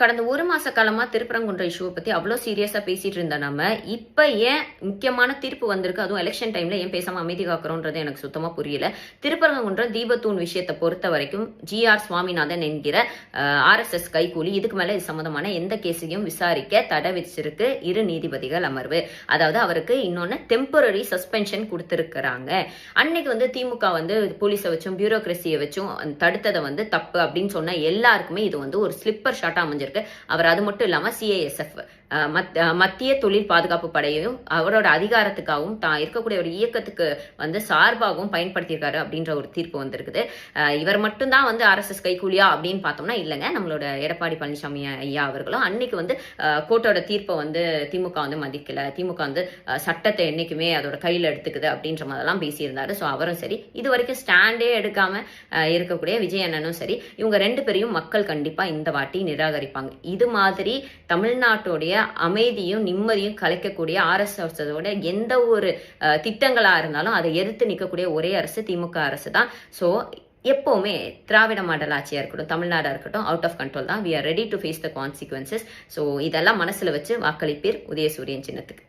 கடந்த ஒரு மாச காலமா திருப்பரங்குன்ற இஷ்யூவை பத்தி அவ்வளவு சீரியஸா பேசிட்டு இருந்த நம்ம இப்ப ஏன் முக்கியமான தீர்ப்பு வந்திருக்கு, அதுவும் எலெக்ஷன் டைம்ல ஏன் பேசாம அமைதி காக்கிறோன்றது எனக்கு சுத்தமா புரியல. திருப்பரங்குன்றம் தீபத்தூண் விஷயத்தை பொறுத்த வரைக்கும் ஜி.ஆர். சுவாமிநாதன் என்கிற RSS கைகூலி இதுக்கு மேல இது சம்பந்தமான எந்த கேஸையும் விசாரிக்க தடை வச்சிருக்கு இரு நீதிபதிகள் அமர்வு. அதாவது அவருக்கு இன்னொன்னு டெம்பரரி சஸ்பென்ஷன் கொடுத்திருக்கிறாங்க. அன்னைக்கு திமுக போலீஸை வச்சும் பியூரோக்ரஸியை வச்சும் தடுத்ததை தப்பு அப்படின்னு சொன்ன எல்லாருக்குமே இது ஒரு ஸ்லிப்பர் ஷாட்டா அமைஞ்சிருக்கு. அவர் அது மட்டும் இல்லாம CISF மத்திய தொழில் பாதுகாப்பு படையையும் அவரோட அதிகாரத்துக்காகவும் தான் இருக்கக்கூடிய ஒரு இயக்கத்துக்கு சார்பாகவும் பயன்படுத்தியிருக்காரு அப்படின்ற ஒரு தீர்ப்பு வந்திருக்குது. இவர் மட்டும்தான் RSS கைகூலியா அப்படின்னு பார்த்தோம்னா இல்லைங்க. நம்மளோட எடப்பாடி பழனிசாமி ஐயா அவர்களும் அன்னைக்கு கோர்ட்டோட தீர்ப்பை திமுக மதிக்கல, திமுக சட்டத்தை என்னைக்குமே அதோட கையில் எடுத்துக்குது அப்படின்ற மாதிரிலாம் பேசியிருந்தாரு. ஸோ அவரும் சரி, இது வரைக்கும் ஸ்டாண்டே எடுக்காம இருக்கக்கூடிய விஜய் அண்ணனும் சரி, இவங்க ரெண்டு பேரையும் மக்கள் கண்டிப்பா இந்த வாட்டி நிராகரிப்பாங்க. இது மாதிரி தமிழ்நாட்டுடைய அமைதியும் நிம்மதியும் கலைக்கக்கூடிய RSSோட எந்த ஒரு திட்டங்களா இருந்தாலும் அதை எதிர்த்து நிற்கக்கூடிய ஒரே அரசு திமுக அரசு தான். ஸோ எப்பவுமே திராவிட மாடல் ஆட்சியா இருக்கட்டும், தமிழ்நாடா இருக்கட்டும், அவுட் ஆஃப் கண்ட்ரோல் தான். we are ready to face the consequences. So இதெல்லாம் மனசுல வச்சு வாக்களிப்பீர் உதயசூரியன் சின்னத்துக்கு.